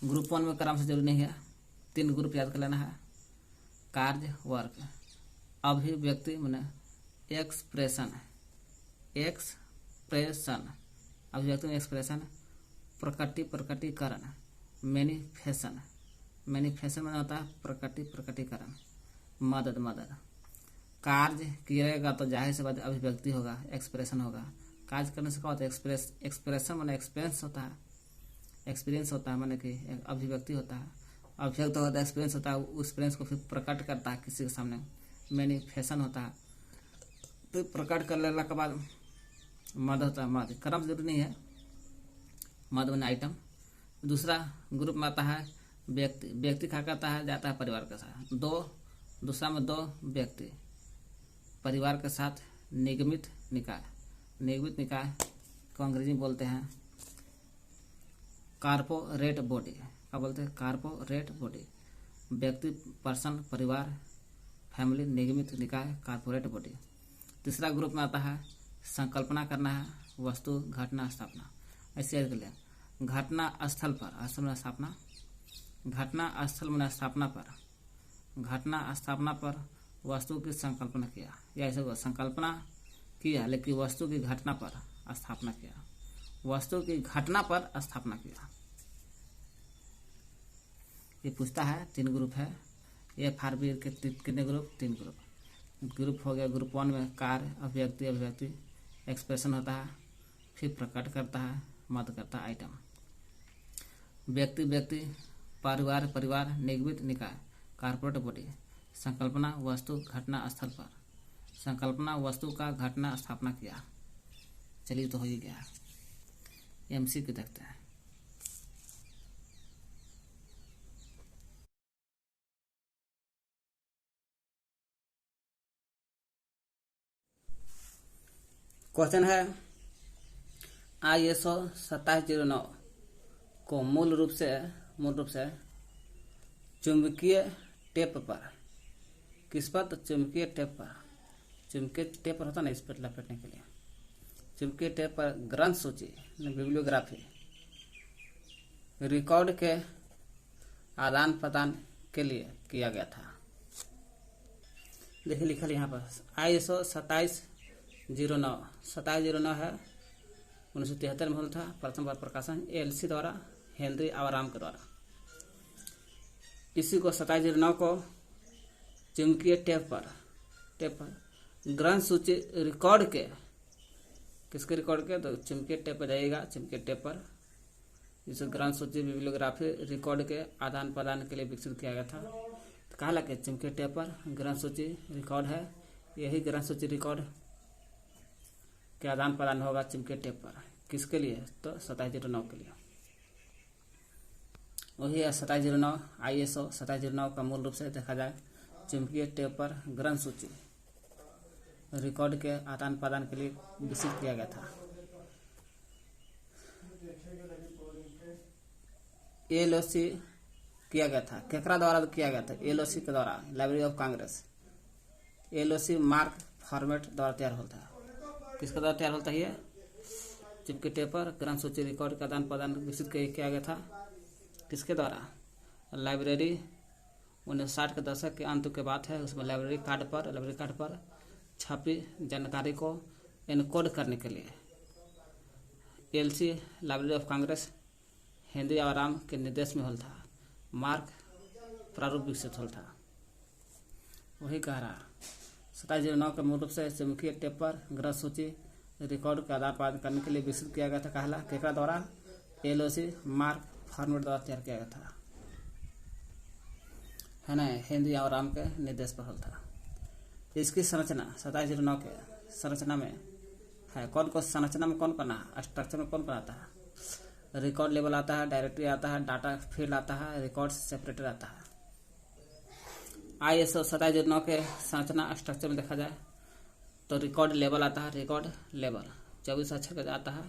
ग्रुप 1 में क्रम से जरूरी नहीं है, 3 ग्रुप याद कर लेना है। कार्य, वर्क, अभिव्यक्ति मैंने एक्सप्रेशन, अभिव्यक्ति में एक्सप्रेशन, प्रकटीकरण, मैनिफेस्टेशन में होता है प्रकटीकरण, मदद। कार्य किएगा तो जाहिर से बात अभिव्यक्ति होगा, एक्सप्रेशन होगा। कार्य करने से क्या होता है? एक्सप्रेशन मैंने एक्सपीरियंस होता है मैंने कि अभिव्यक्ति होता है, अभिव्यक्त होता है, एक्सपीरियंस होता है, उस एक्सपीरियंस को फिर प्रकट करता है किसी के सामने, मैनिफेस्टेशन होता है। तो प्रकट कर लेने के बाद मद होता है, मद क्रम जरूरी नहीं है, मद मैंने आइटम। दूसरा ग्रुप में आता है व्यक्ति क्या करता है? जाता है परिवार के साथ। दूसरा में 2 व्यक्ति परिवार के साथ, निगमित निकाय को अंग्रेजी में बोलते हैं कॉर्पोरेट बॉडी। क्या बोलते हैं? Corporate body. व्यक्ति, पर्सन, परिवार, फैमिली, निगमित निकाय, कॉर्पोरेट बॉडी। तीसरा ग्रुप में आता है संकल्पना करना है, वस्तु, घटना, स्थापना। ऐसे याद कर लिया। घटना स्थल में स्थापना पर वस्तु की संकल्पना किया, या ऐसे संकल्पना किया लेकिन वस्तु की घटना पर स्थापना किया, ये पूछता है। 3 ग्रुप है FRBR के। कितने ग्रुप? 3 ग्रुप हो गया। ग्रुप 1 में कार्य, अभिव्यक्ति एक्सप्रेशन होता है, फिर प्रकट करता है, मद करता है, आइटम। व्यक्ति, परिवार, निगमित निकाय, कॉर्पोरेट बॉडी। संकल्पना, वस्तु, घटना स्थल पर। संकल्पना, वस्तु का घटना स्थापना किया। चलिए तो हो ही गया। MCQ देखते हैं। क्वेश्चन है ISO 2709 को मूल रूप से चुंबकीय टेप पर, किस पर? तो चुंबकीय टेप पर होता ना, इस पर लपेटने के लिए। चुंबकीय टेप पर ग्रंथ सूची, बिब्लियोग्राफी, रिकॉर्ड के आदान प्रदान के लिए किया गया था। देखिए लिखा यहाँ पर ISO 2709 है, 1973 में हुआ था। प्रथम बार प्रकाशन LC द्वारा, हेनरी आवाराम के द्वारा। इसी को 2709 को चुंबकीय टेप पर ग्रंथ सूची रिकॉर्ड के, किसके रिकॉर्ड के? तो चुंबकीय टेप पर जाइएगा, चुंबकीय टेप पर जिसे ग्रंथ सूची बिब्लियोग्राफी रिकॉर्ड के आदान प्रदान के लिए विकसित किया गया था। तो कहा लगे चुंबकीय टेप पर ग्रंथ सूची रिकॉर्ड है, यही ग्रंथ सूची रिकॉर्ड के आदान प्रदान होगा चुंबकीय टेप पर। किसके लिए? तो 2709 के लिए। वही है 2709, ISO 2709 का मूल रूप से देखा जाए चुंबकीय टेप पर ग्रंथ सूची रिकॉर्ड के आदान प्रदान के लिए विकसित किया गया था। LOC किया गया था, केकरा द्वारा किया गया था? LOC के द्वारा, library of Congress. LOC mark format द्वारा तैयार होता है। किसके द्वारा तैयार होता है? ये चुंबकीय टेप पर ग्रंथ सूची रिकॉर्ड का आदान प्रदान विकसित किया गया था। किसके द्वारा? लाइब्रेरी 1960 के दशक के अंत के बात है। उसमें लाइब्रेरी कार्ड पर छपी जानकारी को एनकोड करने के लिए LC library of Congress Henry आवाराम के निर्देश में होल था। मार्क प्रारूप विकसित होल था। वही कह रहा 2709 के मूल रूप से चुंबकीय टेप पर ग्रह सूची रिकॉर्ड का आदान प्रदान करने के लिए विकसित किया गया था। कहला केकड़ा द्वारा एलओसी मार्क फॉर्मेट द्वारा तैयार किया गया था, है ना। हेनरी और राम के निर्देश पर हल था। इसकी संरचना 2709 के संरचना में है। कौन को संरचना में कौन बना, स्ट्रक्चर में कौन बनाता है? रिकॉर्ड लेवल आता है, डायरेक्टरी आता है, डाटा फील्ड आता है, रिकॉर्ड सेपरेटर आता है। ISO 2709 के संरचना स्ट्रक्चर में देखा जाए तो रिकॉर्ड लेवल आता है, रिकॉर्ड लेवल 24 अक्षर का आता है,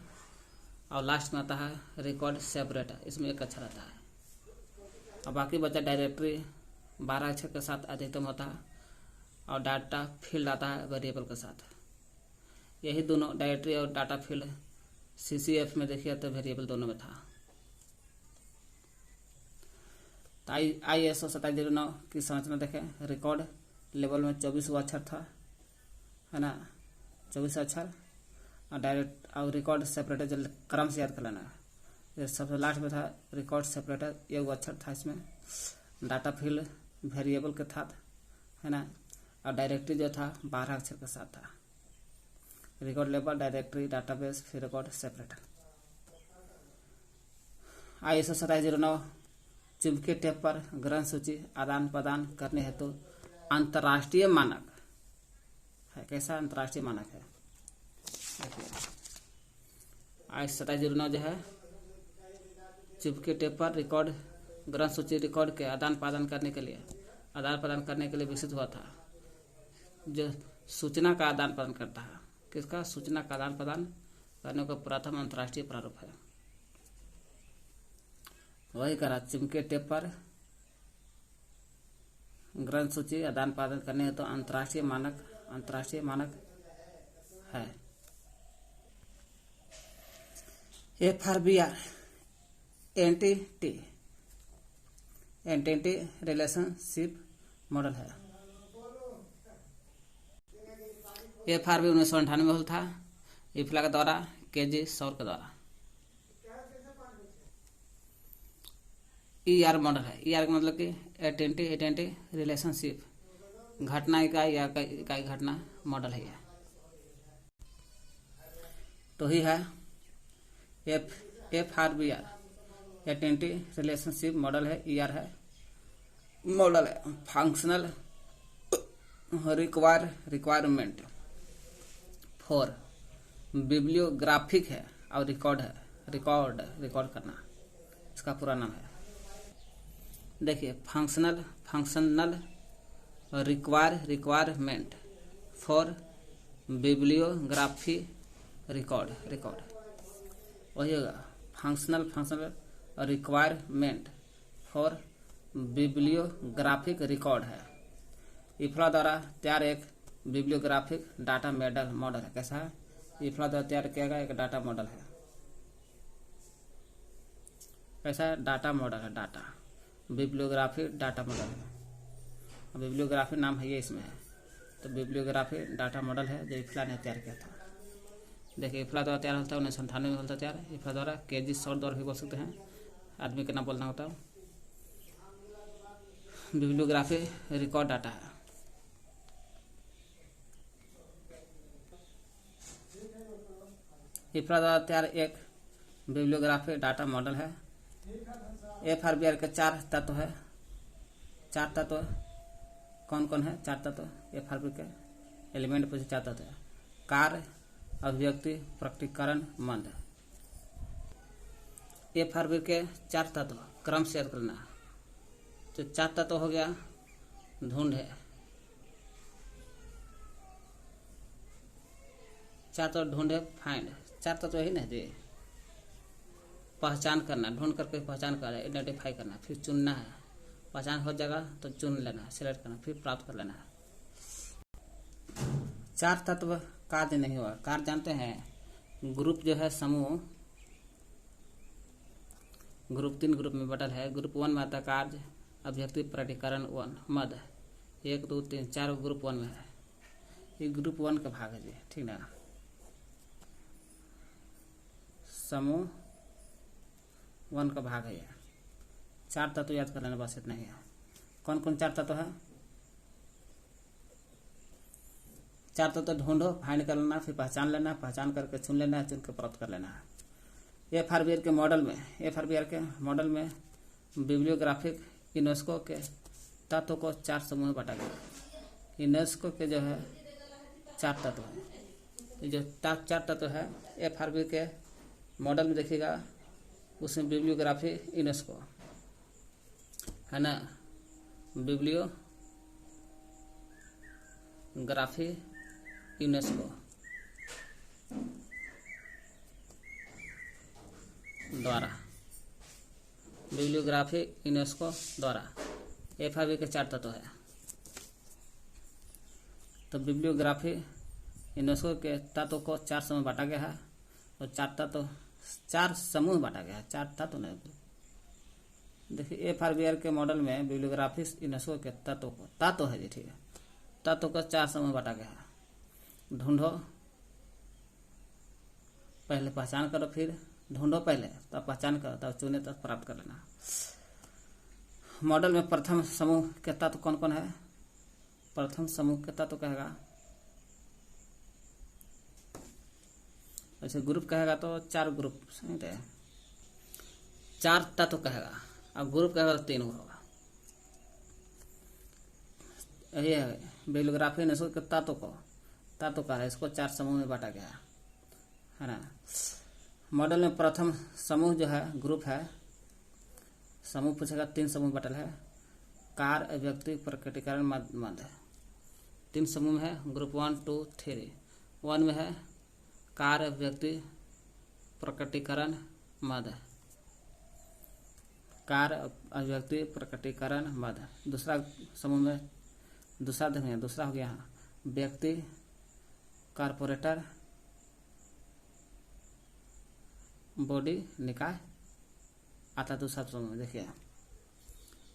और लास्ट में आता है रिकॉर्ड सेपरेटर, इसमें 1 अक्षर आता है। और बाकी बचा डायरेक्टरी 12 अक्षर के साथ अधिकतम होता है, और डाटा फील्ड आता है वेरिएबल के साथ। यही दोनों डायरेक्टरी और डाटा फील्ड CCF में देखिए तो वेरिएबल दोनों में था। तो ISO 2709 की संरचना देखें। रिकॉर्ड लेवल में 24 अक्षर था, है ना, 24 अक्षर। और डायरेक्ट और रिकॉर्ड सेपरेटर जल्द क्रम से याद कर लेना है। सबसे लास्ट में था रिकॉर्ड सेपरेटर, 1 अक्षर था इसमें। डाटा फील्ड वेरिएबल के साथ, है ना। और डायरेक्टरी जो था 12 अक्षर के साथ था। रिकॉर्ड लेवल, डायरेक्टरी, डाटाबेस, फिर रिकॉर्ड सेपरेटर। ISO 2709 चुंबकीय टेप पर ग्रह सूची आदान प्रदान करने हेतु अंतर्राष्ट्रीय मानक है। कैसा अंतर्राष्ट्रीय मानक है? ISO 2709 जो है चुंबकीय टेप पर रिकॉर्ड ग्रह सूची रिकॉर्ड के आदान प्रदान करने के लिए विकसित हुआ था, जो सूचना का आदान प्रदान करता है। किसका? सूचना का आदान प्रदान करने का प्रथम अंतर्राष्ट्रीय प्रारूप है। वही करा चुंबकीय टेप पर ग्रंथ सूची आदान प्रदान करने है तो अंतर्राष्ट्रीय मानक है। FRBR एंटिटी रिलेशनशिप मॉडल है। FRB 1998 में हुआ था, इफ्ला के द्वारा, KG सौर के द्वारा। ER मॉडल है। ER का मतलब कि एटेंटी रिलेशनशिप, घटना इकाई या इकाई घटना मॉडल है। तो ही है FRBR एटेंटी रिलेशनशिप मॉडल है। ER है मॉडल है फंक्शनल रिक्वायरमेंट फॉर बिब्लियोग्राफिक है, और रिकॉर्ड करना इसका पूरा नाम है। देखिए functional requirement for bibliography record वही होगा functional requirement for bibliographic record है। इफ्ला द्वारा तैयार एक बिब्लियोग्राफिक डाटा मॉडल है। कैसा है? इफ्ला द्वारा तैयार किया गया एक डाटा मॉडल है। कैसा है? डाटा मॉडल है। डाटा बिब्लियोग्राफी डाटा मॉडल है। बिब्लियोग्राफी नाम है ये इसमें है। तो बिब्लियोग्राफी डाटा मॉडल है जो इफ्ला ने तैयार किया था। देखिए इफ्ला द्वारा तैयार होता है 1998 में होता है तैयार। इफ्ला द्वारा KG सौर द्वारा भी बोल सकते हैं, आदमी का नाम बोलना होता है। बिब्लियोग्राफी रिकॉर्ड डाटा है। इफ्ला द्वारा तैयार एक बिब्लियोग्राफी डाटा मॉडल है। FRBR के 4 तत्व है। 4 तत्व कौन कौन है? 4 तत्व FRBR के एलिमेंट पर 4 तत्व है। कार्य, अभिव्यक्ति, प्रकटीकरण, मंद। FRBR के 4 तत्व क्रम से याद करना। तो 4 तत्व हो गया ढूंढ है, 4 तत्व ढूंढ है, फाइंड। 4 तत्व ही नहीं दे। पहचान करना, ढूंढ करके पहचान करना, आइडेंटिफाई करना, फिर चुनना है। पहचान हो जाएगा तो चुन लेना है, सिलेक्ट करना, फिर प्राप्त कर लेना है। 4 तत्व कार्य नहीं हुआ। कार्य जानते हैं? ग्रुप जो है समूह, ग्रुप 3 ग्रुप में बटल है। ग्रुप 1 में आता कार्य, अभिव्यक्ति, प्रकटीकरण, मद। 1 2 3 4 ग्रुप 1 में है। ये ग्रुप 1 का भाग है जी, ठीक ना। समूह 1 का भाग है ये। 4 तत्व याद कर लेना, बस इतना ही है। कौन कौन 4 तत्व है? चार तत्व ढूंढो, फाइंड कर लेना, फिर पहचान लेना, पहचान करके चुन लेना है, चुन के प्राप्त कर लेना है। FRBR के मॉडल में बिब्लियोग्राफिक यूनेस्को के तत्व को 4 समूह में बांटा गया। यूनेस्को के जो है 4 तत्व है। ये जो 4 तत्व है FRBR के मॉडल में देखिएगा, उसमें बिब्लियोग्राफी यूनेस्को है ना, बिब्लियोग्राफी यूनेस्को द्वारा FRBR के 4 तत्व है। तो बिब्लियोग्राफी यूनेस्को के तत्व को 4 समूह बांटा गया है, और 4 समूह बांटा गया है, 4 तत्व नहीं। देखिए FRBR के मॉडल में बिब्लियोग्राफी यूनेस्को के तत्व है जी, ठीक है, तत्व को 4 समूह बांटा गया है। ढूंढो, पहले पहचान करो, फिर ढूंढो पहले, तब पहचान करो, तब चुने, तब प्राप्त कर लेना। मॉडल में प्रथम समूह के तत्व कौन कौन है? प्रथम समूह के तत्व कहेगा, ऐसे ग्रुप कहेगा तो 4 ग्रुप, समझते हैं, 4 तत्व कहेगा, और ग्रुप कहेगा तो 3 होगा। यही है बिब्लियोग्राफी यूनेस्को के तत्व का है, इसको 4 समूह में बांटा गया है ना। मॉडल में प्रथम समूह जो है, ग्रुप है, समूह पूछेगा, 3 समूह बटल है, कार्य, व्यक्ति, प्रकटीकरण, मद है। 3 समूह है, ग्रुप 1, 2, 3। 1 में है कार्य, व्यक्ति, प्रकटीकरण, मद। कार्य, अभिव्यक्ति, प्रकटीकरण, मद। दूसरा समूह में दूसरा हो गया व्यक्ति, कारपोरेटर, बॉडी, निकाय आता है। दूसरा समूह में देखिए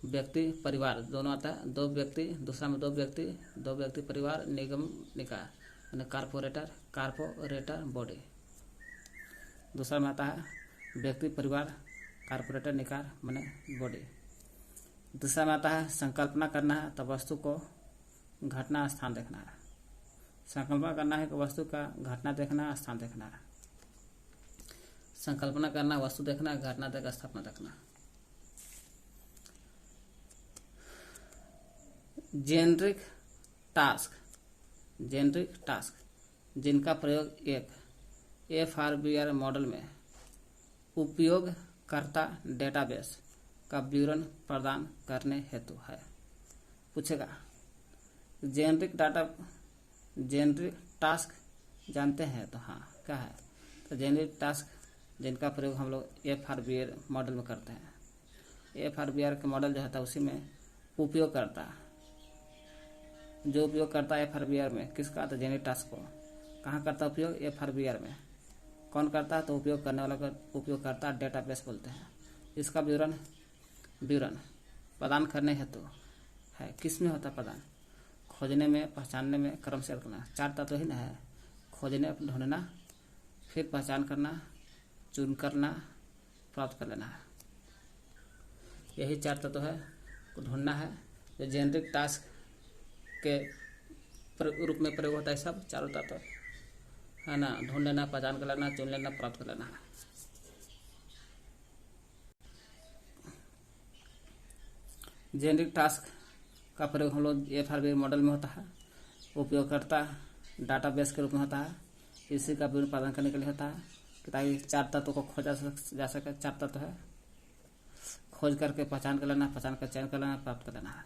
व्यक्ति, परिवार दोनों आता है, 2 व्यक्ति, दूसरा में 2 व्यक्ति परिवार, निगम, निकाय, यानी कारपोरेटर, बॉडी। दूसरा में आता है व्यक्ति, परिवार, कारपोरेटर, निकाय माने बॉडी। दूसरा में आता है संकल्पना करना है, तो वस्तु को घटना, स्थान देखना है। संकल्पना करना है कि वस्तु का घटना देखना, स्थान देखना है। संकल्पना करना, वस्तु देखना, घटना देखना, स्थापना देखना। जेनरिक टास्क जिनका प्रयोग एक FRBR मॉडल में उपयोगकर्ता डेटाबेस का विवरण प्रदान करने हेतु है। पूछेगा जेनरिक टास्क जानते हैं? तो हाँ, क्या है? तो जेनरिक टास्क जिनका प्रयोग हम लोग FRBR मॉडल में करते हैं। FRBR के मॉडल जो होता है उसी में उपयोगकर्ता, जो उपयोग करता है FRBR में किसका? तो जेनरिक टास्क को। कहाँ करता है उपयोग? FRBR में। कौन करता है? तो उपयोग करने वाला का उपयोगकर्ता डेटाबेस बोलते हैं। इसका विवरण प्रदान करने हेतु है। किस में होता है प्रदान? खोजने में, पहचानने में, क्रम से रखना। 4 तत्व ही ना है, खोजने, ढूंढना, फिर पहचान करना, चुन करना, प्राप्त कर लेना है। यही 4 तत्व है को ढूंढना है, जो जेनरिक टास्क के रूप में प्रयोग होता है। सब 4 तत्व है ना, ढूंढ लेना, पहचान कर लेना, चुन लेना, प्राप्त कर लेना है। जेनरिक टास्क का प्रयोग हम लोग FRBR मॉडल में होता है। उपयोगकर्ता डाटाबेस के रूप में होता है। इसी का विवरण प्रदान करने के लिए होता है ताकि 4 तत्वों को खोजा जा सके। 4 तत्व है, खोज करके पहचान कर लेना, पहचान कर चयन कर लेना, प्राप्त कर लेना है।